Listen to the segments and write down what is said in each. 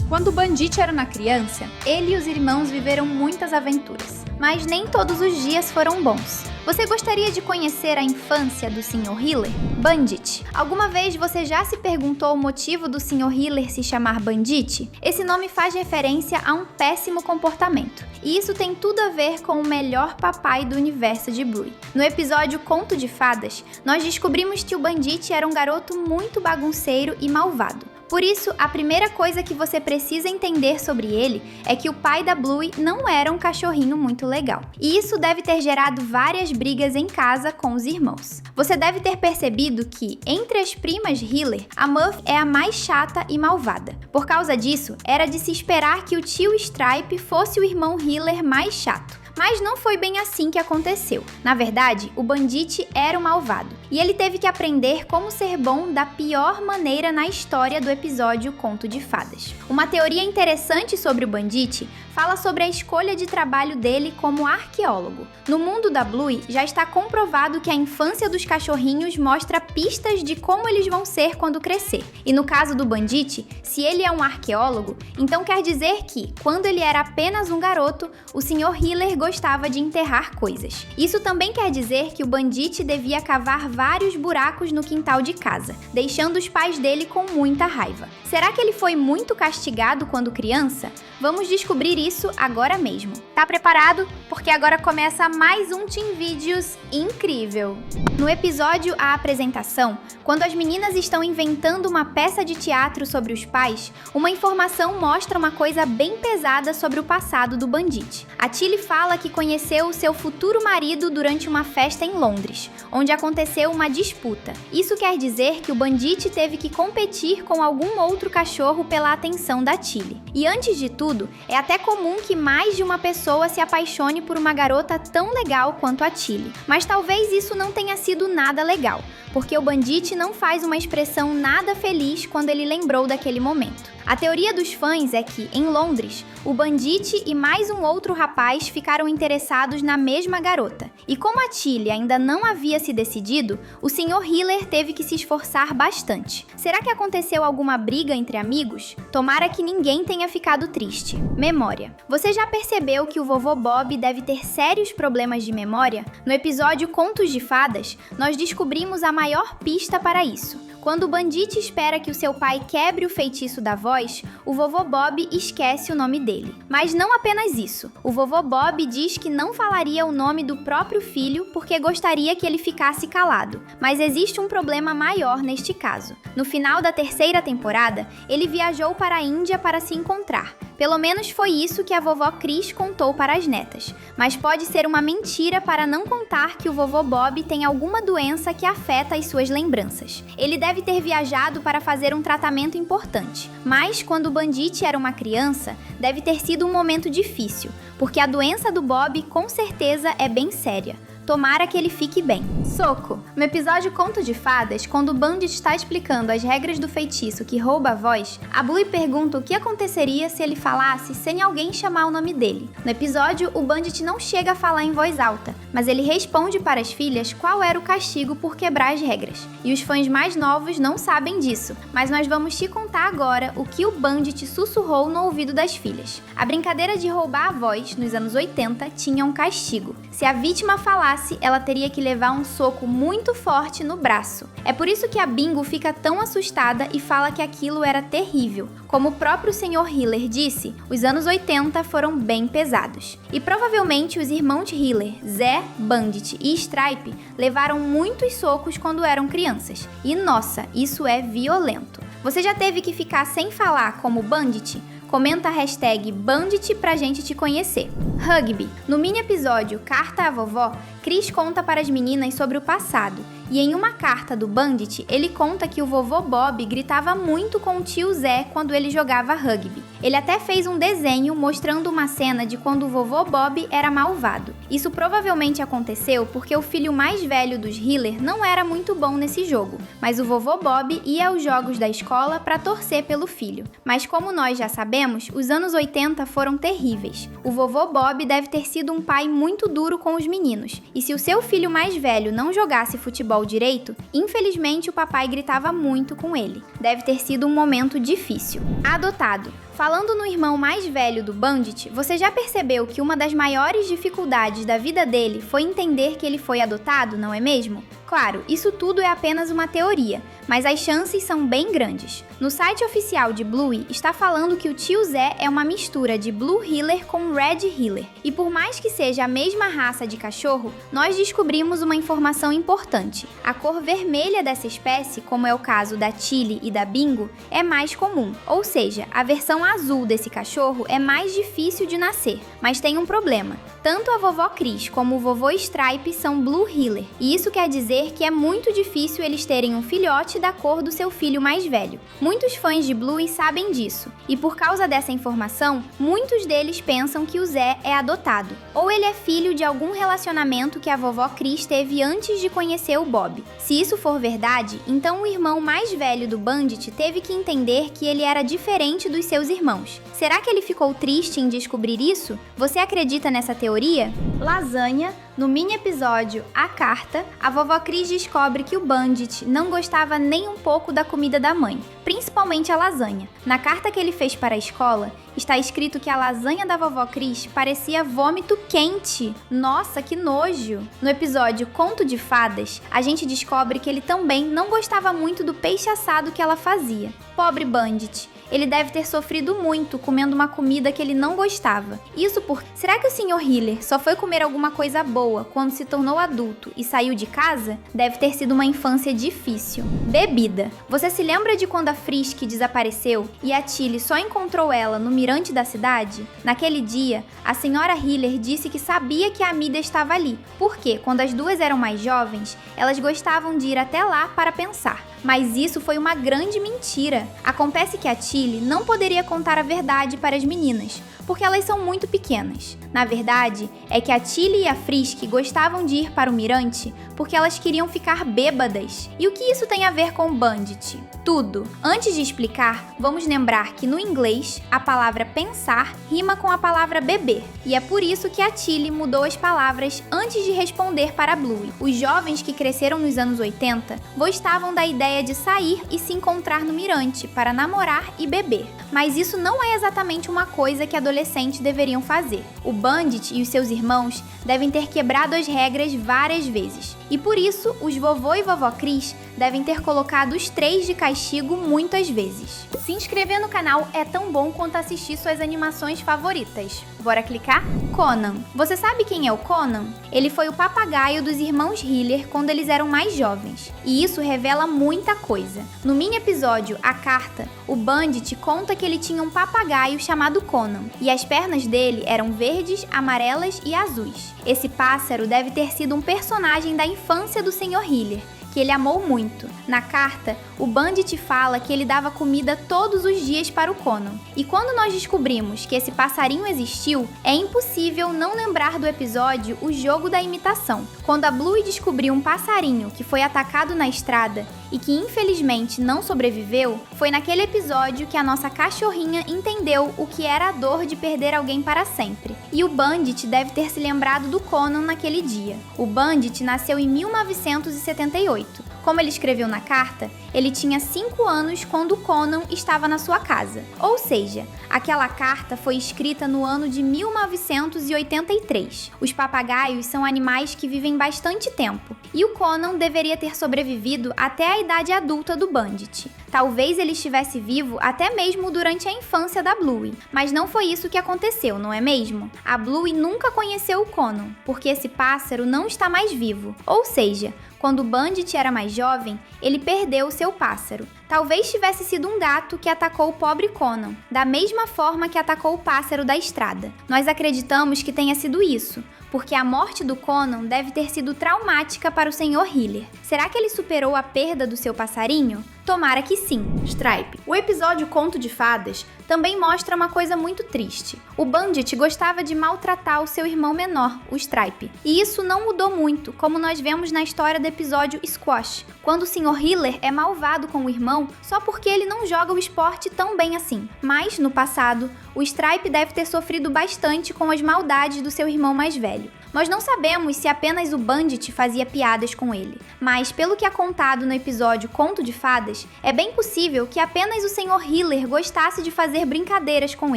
Quando o Bandit era uma criança, ele e os irmãos viveram muitas aventuras, mas nem todos os dias foram bons. Você gostaria de conhecer a infância do Sr. Hiller? Bandit. Alguma vez você já se perguntou o motivo do Sr. Hiller se chamar Bandit? Esse nome faz referência a um péssimo comportamento. E isso tem tudo a ver com o melhor papai do universo de Bluey. No episódio Conto de Fadas, nós descobrimos que o Bandit era um garoto muito bagunceiro e malvado. Por isso, a primeira coisa que você precisa entender sobre ele é que o pai da Bluey não era um cachorrinho muito legal. E isso deve ter gerado várias brigas em casa com os irmãos. Você deve ter percebido que, entre as primas Hiller, a Muff é a mais chata e malvada. Por causa disso, era de se esperar que o tio Stripe fosse o irmão Hiller mais chato. Mas não foi bem assim que aconteceu. Na verdade, o Bandit era o malvado. E ele teve que aprender como ser bom da pior maneira na história do episódio Conto de Fadas. Uma teoria interessante sobre o Bandit fala sobre a escolha de trabalho dele como arqueólogo. No mundo da Bluey, já está comprovado que a infância dos cachorrinhos mostra pistas de como eles vão ser quando crescer. E no caso do Bandit, se ele é um arqueólogo, então quer dizer que, quando ele era apenas um garoto, o Sr. Hiller gostava de enterrar coisas. Isso também quer dizer que o Bandit devia cavar vários buracos no quintal de casa, deixando os pais dele com muita raiva. Será que ele foi muito castigado quando criança? Vamos descobrir isso agora mesmo. Tá preparado? Porque agora começa mais um Teen Videos incrível! No episódio A Apresentação, quando as meninas estão inventando uma peça de teatro sobre os pais, uma informação mostra uma coisa bem pesada sobre o passado do Bandit. A Tilly fala que conheceu o seu futuro marido durante uma festa em Londres, onde aconteceu uma disputa. Isso quer dizer que o Bandit teve que competir com algum outro cachorro pela atenção da Tilly. E antes de tudo, é até comum que mais de uma pessoa se apaixone por uma garota tão legal quanto a Tilly. Mas talvez isso não tenha sido nada legal, porque o Bandit não faz uma expressão nada feliz quando ele lembrou daquele momento. A teoria dos fãs é que, em Londres, o Bandit e mais um outro rapaz ficaram interessados na mesma garota. E como a Tilly ainda não havia se decidido, o Sr. Hiller teve que se esforçar bastante. Será que aconteceu alguma briga entre amigos? Tomara que ninguém tenha ficado triste. Memória. Você já percebeu que o vovô Bob deve ter sérios problemas de memória? No episódio Contos de Fadas, nós descobrimos a maior pista para isso. Quando o Bandit espera que o seu pai quebre o feitiço da voz, o vovô Bob esquece o nome dele. Mas não apenas isso. O vovô Bob diz que não falaria o nome do próprio filho porque gostaria que ele ficasse calado. Mas existe um problema maior neste caso. No final da terceira temporada, ele viajou para a Índia para se encontrar. Pelo menos foi isso que a vovó Chris contou para as netas. Mas pode ser uma mentira para não contar que o vovô Bob tem alguma doença que afeta as suas lembranças. Ele deve ter viajado para fazer um tratamento importante. Mas, quando o Bandit era uma criança, deve ter sido um momento difícil, porque a doença do Bob com certeza é bem séria. Tomara que ele fique bem. Soco. No episódio Conto de Fadas, quando o Bandit está explicando as regras do feitiço que rouba a voz, a Bluey pergunta o que aconteceria se ele falasse sem alguém chamar o nome dele. No episódio, o Bandit não chega a falar em voz alta, mas ele responde para as filhas qual era o castigo por quebrar as regras. E os fãs mais novos não sabem disso, mas nós vamos te contar agora o que o Bandit sussurrou no ouvido das filhas. A brincadeira de roubar a voz, nos anos 80, tinha um castigo. Se a vítima falasse, ela teria que levar um soco muito forte no braço. É por isso que a Bingo fica tão assustada e fala que aquilo era terrível. Como o próprio Sr. Hiller disse, os anos 80 foram bem pesados. E provavelmente os irmãos Hiller, Zé, Bandit e Stripe, levaram muitos socos quando eram crianças. E nossa, isso é violento. Você já teve que ficar sem falar como Bandit? Comenta a hashtag Bandit pra gente te conhecer. Rugby. No mini episódio Carta à Vovó, Chris conta para as meninas sobre o passado. E em uma carta do Bandit, ele conta que o vovô Bob gritava muito com o tio Zé quando ele jogava rugby. Ele até fez um desenho mostrando uma cena de quando o vovô Bob era malvado. Isso provavelmente aconteceu porque o filho mais velho dos Hiller não era muito bom nesse jogo, mas o vovô Bob ia aos jogos da escola para torcer pelo filho. Mas como nós já sabemos, os anos 80 foram terríveis. O vovô Bob deve ter sido um pai muito duro com os meninos, e se o seu filho mais velho não jogasse futebol direito, infelizmente o papai gritava muito com ele. Deve ter sido um momento difícil. Adotado. Falando no irmão mais velho do Bandit, você já percebeu que uma das maiores dificuldades da vida dele foi entender que ele foi adotado, não é mesmo? Claro, isso tudo é apenas uma teoria, mas as chances são bem grandes. No site oficial de Bluey está falando que o tio Zé é uma mistura de Blue Heeler com Red Heeler. E por mais que seja a mesma raça de cachorro, nós descobrimos uma informação importante. A cor vermelha dessa espécie, como é o caso da Tilly e da Bingo, é mais comum. Ou seja, a versão azul desse cachorro é mais difícil de nascer. Mas tem um problema. Tanto a vovó Cris como o vovô Stripe são Blue Heeler. E isso quer dizer que é muito difícil eles terem um filhote da cor do seu filho mais velho. Muitos fãs de Bluey sabem disso, e por causa dessa informação, muitos deles pensam que o Zé é adotado, ou ele é filho de algum relacionamento que a vovó Cris teve antes de conhecer o Bob. Se isso for verdade, então o irmão mais velho do Bandit teve que entender que ele era diferente dos seus irmãos. Será que ele ficou triste em descobrir isso? Você acredita nessa teoria? Lasanha. No mini episódio A Carta, a vovó Cris descobre que o Bandit não gostava nem um pouco da comida da mãe, principalmente a lasanha. Na carta que ele fez para a escola, está escrito que a lasanha da vovó Cris parecia vômito quente. Nossa, que nojo! No episódio Conto de Fadas, a gente descobre que ele também não gostava muito do peixe assado que ela fazia. Pobre Bandit! Ele deve ter sofrido muito comendo uma comida que ele não gostava. Isso porque... Será que o Sr. Heeler só foi comer alguma coisa boa quando se tornou adulto e saiu de casa? Deve ter sido uma infância difícil. Bebida. Você se lembra de quando a Frisk desapareceu e a Tilly só encontrou ela no mirante da cidade? Naquele dia, a Sra. Heeler disse que sabia que a Amida estava ali, porque quando as duas eram mais jovens, elas gostavam de ir até lá para pensar. Mas isso foi uma grande mentira. Acontece que a Tilly não poderia contar a verdade para as meninas, porque elas são muito pequenas. Na verdade, é que a Tilly e a Frisk gostavam de ir para o mirante porque elas queriam ficar bêbadas. E o que isso tem a ver com Bandit? Tudo. Antes de explicar, vamos lembrar que no inglês, a palavra pensar rima com a palavra beber. E é por isso que a Tilly mudou as palavras antes de responder para a Bluey. Os jovens que cresceram nos anos 80 gostavam da ideia de sair e se encontrar no mirante para namorar e beber. Mas isso não é exatamente uma coisa que adolescentes deveriam fazer. O Bandit e os seus irmãos devem ter quebrado as regras várias vezes. E por isso, os vovô e vovó Cris devem ter colocado os três de castigo muitas vezes. Se inscrever no canal é tão bom quanto assistir suas animações favoritas. Bora clicar? Conan. Você sabe quem é o Conan? Ele foi o papagaio dos irmãos Heeler quando eles eram mais jovens. E isso revela muita coisa. No mini episódio A Carta, o Bandit conta que ele tinha um papagaio chamado Conan. E as pernas dele eram verdes, amarelas e azuis. Esse pássaro deve ter sido um personagem da infância do Sr. Heeler, que ele amou muito. Na carta, o Bandit fala que ele dava comida todos os dias para o Conan. E quando nós descobrimos que esse passarinho existiu, é impossível não lembrar do episódio O Jogo da Imitação. Quando a Bluey descobriu um passarinho que foi atacado na estrada e que infelizmente não sobreviveu, foi naquele episódio que a nossa cachorrinha entendeu o que era a dor de perder alguém para sempre. E o Bandit deve ter se lembrado do Conan naquele dia. O Bandit nasceu em 1978. Como ele escreveu na carta, ele tinha 5 anos quando Conan estava na sua casa. Ou seja, aquela carta foi escrita no ano de 1983. Os papagaios são animais que vivem bastante tempo, e o Conan deveria ter sobrevivido até a idade adulta do Bandit. Talvez ele estivesse vivo até mesmo durante a infância da Bluey, mas não foi isso que aconteceu, não é mesmo? A Bluey nunca conheceu o Conan, porque esse pássaro não está mais vivo. Ou seja, quando o Bandit era mais jovem, ele perdeu o seu pássaro. Talvez tivesse sido um gato que atacou o pobre Conan, da mesma forma que atacou o pássaro da estrada. Nós acreditamos que tenha sido isso, porque a morte do Conan deve ter sido traumática para o Sr. Heeler. Será que ele superou a perda do seu passarinho? Tomara que sim. Stripe. O episódio Conto de Fadas também mostra uma coisa muito triste. O Bandit gostava de maltratar o seu irmão menor, o Stripe. E isso não mudou muito, como nós vemos na história do episódio Squash, quando o Sr. Heeler é malvado com o irmão só porque ele não joga o esporte tão bem assim. Mas, no passado, o Stripe deve ter sofrido bastante com as maldades do seu irmão mais velho. Nós não sabemos se apenas o Bandit fazia piadas com ele, mas pelo que é contado no episódio Conto de Fadas, histórias, é bem possível que apenas o Sr. Hiller gostasse de fazer brincadeiras com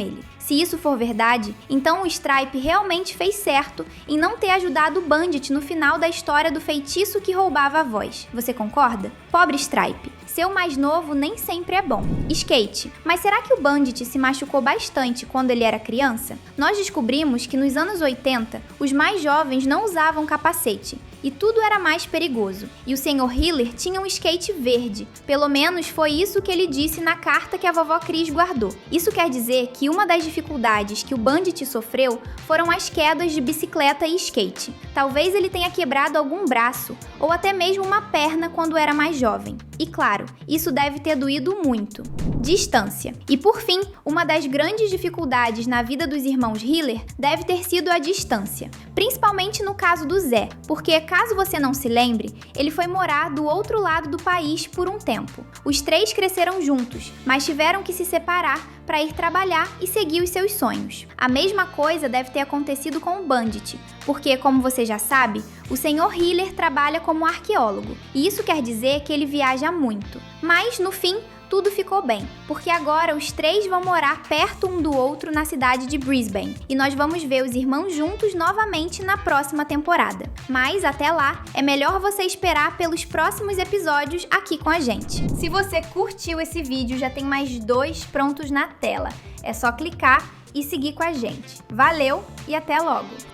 ele. Se isso for verdade, então o Stripe realmente fez certo em não ter ajudado o Bandit no final da história do feitiço que roubava a voz. Você concorda? Pobre Stripe. Ser o mais novo nem sempre é bom. Skate. Mas será que o Bandit se machucou bastante quando ele era criança? Nós descobrimos que nos anos 80, os mais jovens não usavam capacete e tudo era mais perigoso. E o Sr. Hiller tinha um skate verde. Pelo menos foi isso que ele disse na carta que a vovó Cris guardou. Isso quer dizer que uma das dificuldades que o Bandit sofreu foram as quedas de bicicleta e skate. Talvez ele tenha quebrado algum braço ou até mesmo uma perna quando era mais jovem. E claro, isso deve ter doído muito. Distância. E por fim, uma das grandes dificuldades na vida dos irmãos Hiller deve ter sido a distância. Principalmente no caso do Zé, porque caso você não se lembre, ele foi morar do outro lado do país por um tempo. Os três cresceram juntos, mas tiveram que se separar para ir trabalhar e seguir os seus sonhos. A mesma coisa deve ter acontecido com o Bandit, porque, como você já sabe, o Sr. Hiller trabalha como arqueólogo, e isso quer dizer que ele viaja muito. Mas, no fim, tudo ficou bem, porque agora os três vão morar perto um do outro na cidade de Brisbane, e nós vamos ver os irmãos juntos novamente na próxima temporada. Mas até lá, é melhor você esperar pelos próximos episódios aqui com a gente. Se você curtiu esse vídeo, já tem mais 2 prontos na tela. É só clicar e seguir com a gente. Valeu e até logo!